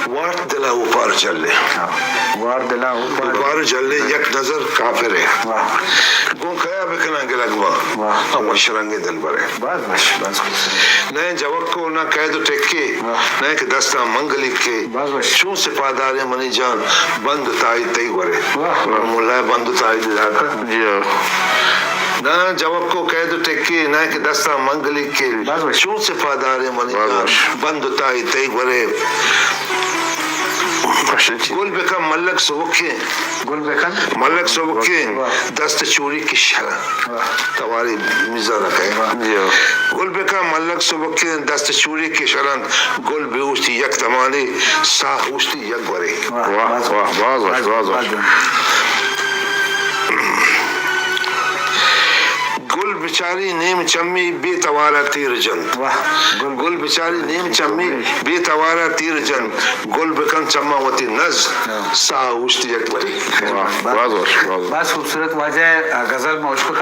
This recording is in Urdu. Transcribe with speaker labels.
Speaker 1: واٹ دلا اوپر چلے
Speaker 2: وار دلا
Speaker 1: اوپر چلے یک نظر کافر ہے گون کیا بکنا گلگوا اور شرنگے دل برے
Speaker 2: بس
Speaker 1: نئے جواب کو نہ قید ٹیکے نئے کہ دستہ منگ لکھے چون سپادار منی جان بند تائی تی برے مولا بند تائی دلا کر نہ جواب کو قید ٹیکے نہ کہ دستہ منگ لکھے چون سپادار منی جان بند تائی تی برے گل بکن ملک سوکھے ملک سوکھے دست چوری کی شرح تواری میزہ رکھے گل بکن ملک سوکھے دست چوری کی شرح گل بے اوشتی یک تمانے سا اوشتی یک برے گل بچاری نیم چمی بے توارا تیر جن گل بچاری نیم چمی بے توارا تیر جن گل بکن چما وتی نز سا اوشتی یک بری
Speaker 2: بس خوبصورت واجہ غزل میں اس کو